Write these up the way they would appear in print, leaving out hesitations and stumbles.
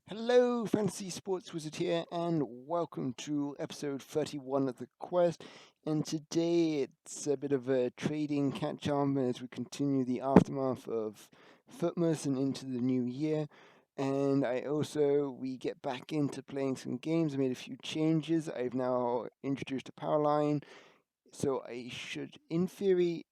Hello, Fantasy Sports Wizard here, and welcome to episode 31 of the quest. And today it's a bit of a trading catch-up as we continue the aftermath of Footmas and into the new year. And we get back into playing some games. I made a few changes. I've now introduced a power line, so I should, in theory,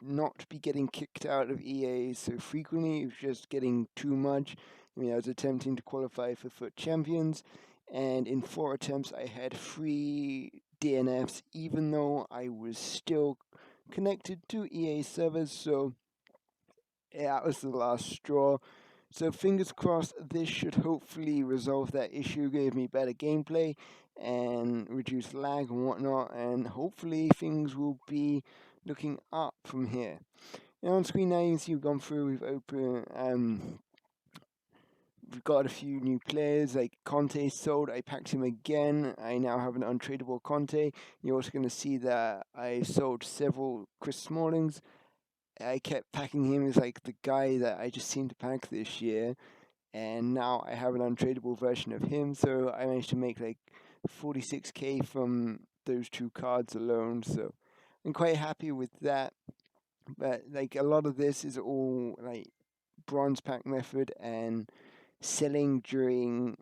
not be getting kicked out of EA so frequently. It was just getting too much. I was attempting to qualify for FUT Champions, and in 4 attempts, I had 3 DNFs, even though I was still connected to EA servers. So yeah, that was the last straw. So fingers crossed, this should hopefully resolve that issue, give me better gameplay and reduce lag and whatnot, and hopefully things will be looking up from here. On screen now you can see we've gone through, we've got a few new players, like Conte sold, I packed him again, I now have an untradable Conte. You're also going to see that I sold several Chris Smallings. I kept packing him as like the guy that I just seemed to pack this year, and now I have an untradable version of him, so I managed to make like 46k from those 2 cards alone, so I'm quite happy with that. But like a lot of this is all like bronze pack method and selling during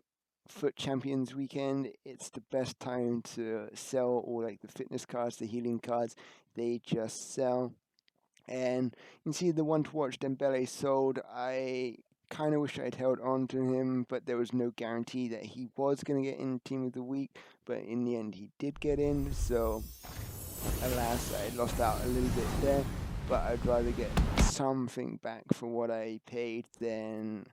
FUT Champions weekend. It's the best time to sell all like the fitness cards, the healing cards. They just sell. And you can see the one to watch Dembele sold. I kind of wish I'd held on to him, but there was no guarantee that he was going to get in Team of the Week. But in the end, he did get in. So alas, I lost out a little bit there. But I'd rather get something back for what I paid than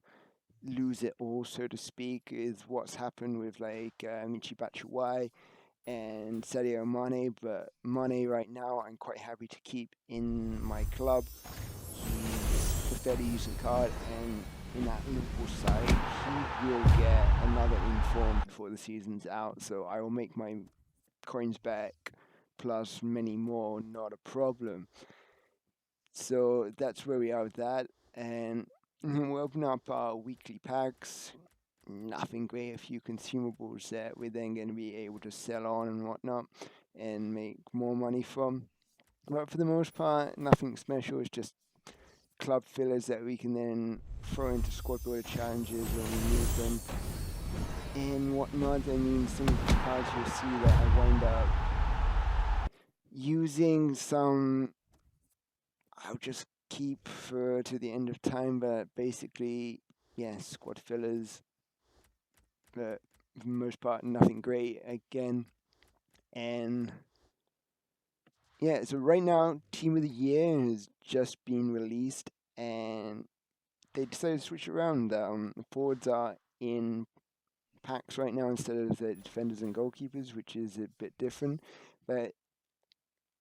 lose it all, so to speak, is what's happened with like Michi Batshuayi and Sadio Mane. But Mane right now, I'm quite happy to keep in my club. He's a fairly decent card, and in that Liverpool side, he will get another inform before the season's out. So I will make my coins back plus many more, not a problem. So that's where we are with that. And we'll open up our weekly packs. Nothing great, a few consumables that we're then going to be able to sell on and whatnot and make more money from. But for the most part, nothing special. It's just club fillers that we can then throw into squad builder challenges when we need them and whatnot. I mean, some of the cards you'll see that I wind up using some I'll just keep for to the end of time, but basically, yeah, squad fillers, but for the most part, nothing great again. And yeah, so right now, Team of the Year has just been released, and they decided to switch around. The forwards are in packs right now instead of the defenders and goalkeepers, which is a bit different. But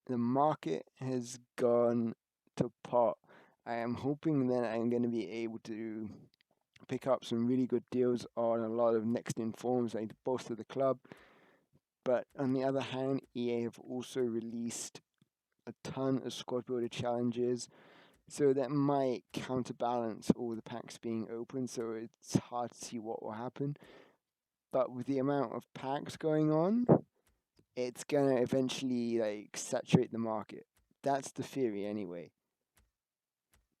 the market has gone to pot. I am hoping that I'm going to be able to pick up some really good deals on a lot of next in forms like both of the club. But on the other hand, EA have also released a ton of squad builder challenges, so that might counterbalance all the packs being open, so it's hard to see what will happen. But with the amount of packs going on, it's gonna eventually like saturate the market. That's the theory anyway.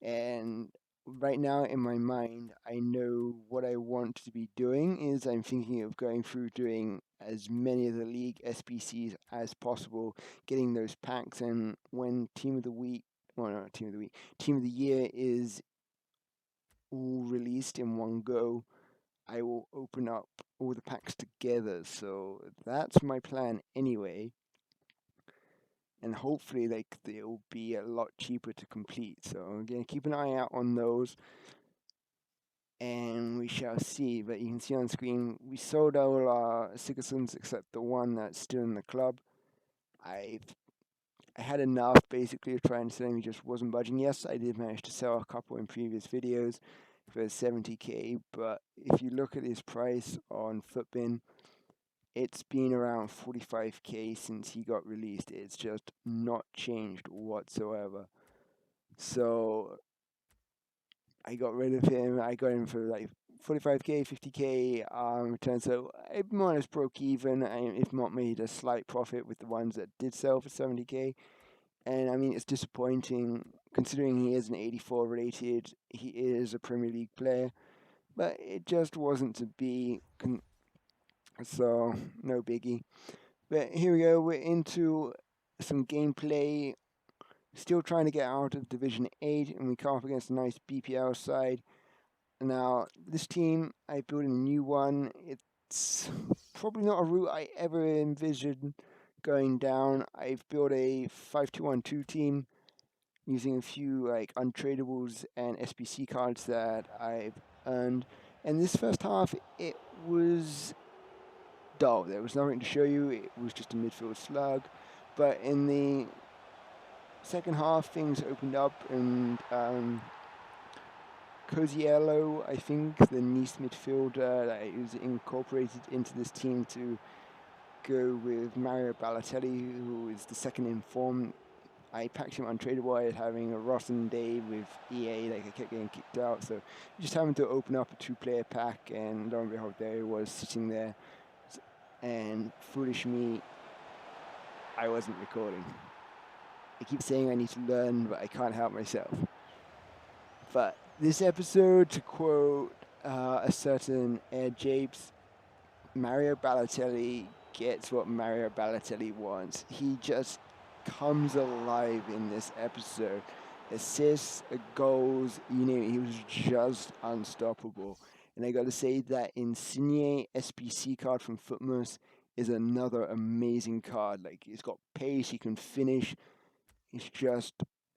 And right now in my mind, I know what I want to be doing is I'm thinking of going through doing as many of the league SBCs as possible, getting those packs, and when Team of the Week, well, not Team of the Week, Team of the Year is all released in one go, I will open up all the packs together. So that's my plan anyway. And hopefully like they'll be a lot cheaper to complete. So again, keep an eye out on those, and we shall see. But you can see on screen we sold all our citizens except the one that's still in the club. I had enough basically of trying to sell him, he just wasn't budging. Yes, I did manage to sell a couple in previous videos for 70k, but if you look at his price on Footbin, it's been around 45k since he got released. It's just not changed whatsoever. So I got rid of him. I got him for like 45k, 50k returns. So I more or less broke even, if not made a slight profit with the ones that did sell for 70k. And I mean, it's disappointing considering he is an 84 rated, he is a Premier League player, but it just wasn't to be, so no biggie. But here we go, we're into some gameplay, still trying to get out of Division 8, and we come up against a nice BPL side. Now, this team, I built a new one. It's probably not a route I ever envisioned going down. I've built a 5-2-1-2 team using a few like untradables and SBC cards that I've earned. And this first half, it was dull. There was nothing to show you. It was just a midfield slug. But in the second half, things opened up, and Coziello, I think, the Nice midfielder that was incorporated into this team to go with Mario Balotelli, who is the second in form. I packed him untradable, having a rotten day with EA, like I kept getting kicked out, so just having to open up a 2-player pack, and lo and behold, there he was sitting there, and foolish me, I wasn't recording. I keep saying I need to learn, but I can't help myself. But this episode, to quote a certain Air Japes, Mario Balotelli gets what Mario Balotelli wants. He just comes alive in this episode. Assists, goals, you know, he was just unstoppable. And I got to say that Insigne SPC card from Footmoose is another amazing card. Like, he's got pace, he can finish. It's just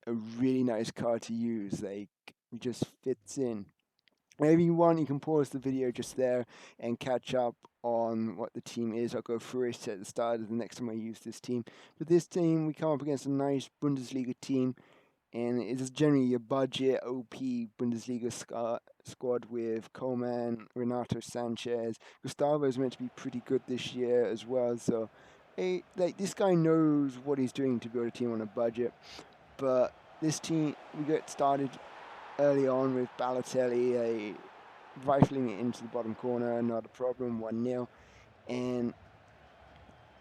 a really nice card to use. Like, it just fits in. Whenever you want, you can pause the video just there and catch up on what the team is. I'll go through it at the start of the next time I use this team. But this team, we come up against a nice Bundesliga team, and it is generally a budget OP Bundesliga squad with Coman, Renato Sanchez. Gustavo is meant to be pretty good this year as well, so like, this guy knows what he's doing to build a team on a budget. But this team, we get started early on with Balotelli rifling it into the bottom corner, not a problem, 1-0. And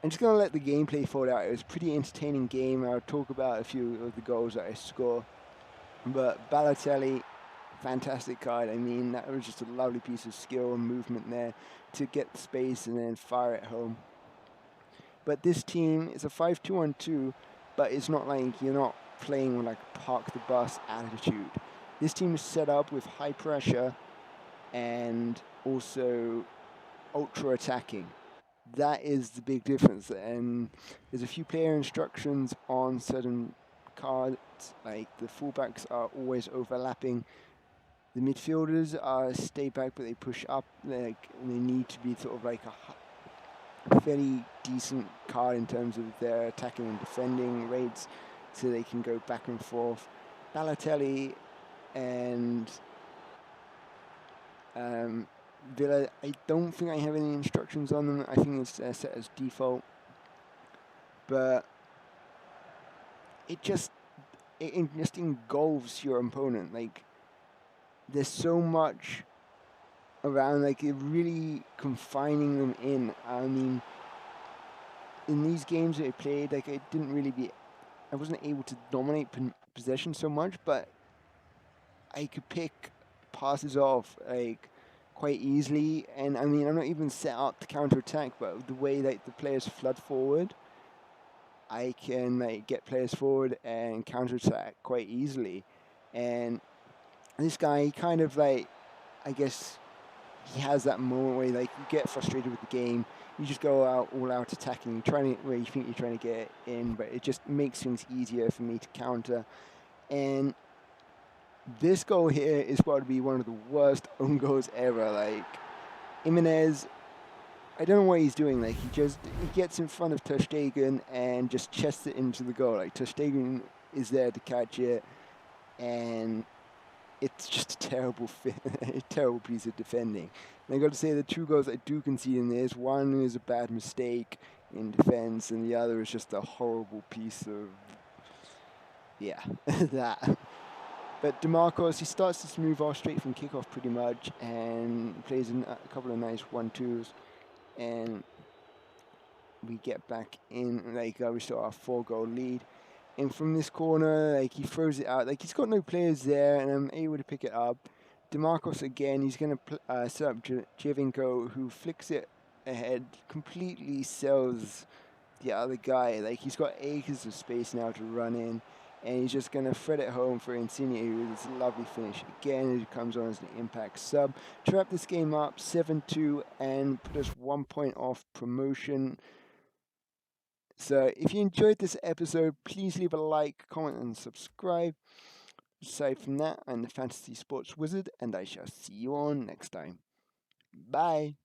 I'm just going to let the gameplay fold out. It was a pretty entertaining game. I'll talk about a few of the goals that I score. But Balotelli, fantastic card. I mean, that was just a lovely piece of skill and movement there to get the space and then fire it home. But this team is a 5-2-1-2, but it's not like you're not playing with like park the bus attitude. This team is set up with high pressure and also ultra attacking. That is the big difference. And there's a few player instructions on certain cards, like the fullbacks are always overlapping. The midfielders are stay back, but they push up. Like, they need to be sort of like a fairly decent card in terms of their attacking and defending rates, so they can go back and forth. Balotelli and Villa, I don't think I have any instructions on them. I think it's set as default. But it just engulfs your opponent. Like, there's so much around, like, you're really confining them in. I mean, in these games that I played, like, I wasn't able to dominate possession so much, but I could pick passes off, like, quite easily. And I mean, I'm not even set up to counter-attack, but the way that the players flood forward, I can like get players forward and counter-attack quite easily. And this guy kind of like, I guess he has that moment where like you get frustrated with the game, you just go out all out attacking, where you think you're trying to get in, but it just makes things easier for me to counter. And this goal here is about to be one of the worst own goals ever. Like, Jimenez, I don't know what he's doing. Like, he gets in front of Ter Stegen and just chests it into the goal. Like, Ter Stegen is there to catch it, and it's just a terrible a terrible piece of defending. And I got to say, the two goals I do concede in this, one is a bad mistake in defense, and the other is just a horrible piece of, yeah, that. But DeMarcos, he starts this move off straight from kickoff pretty much and plays a couple of nice 1-2s. And we get back in, like, we still have a 4-goal lead. And from this corner, like, he throws it out. Like, he's got no players there, and I'm able to pick it up. DeMarcos again, he's going to set up Javinko, who flicks it ahead, completely sells the other guy. Like, he's got acres of space now to run in, and he's just going to thread it home for Insigne with this lovely finish. Again, it comes on as an impact sub to wrap this game up 7-2 and put us 1 point off promotion. So if you enjoyed this episode, please leave a like, comment, and subscribe. Aside from that, I'm the Fantasy Sports Wizard, and I shall see you on next time. Bye!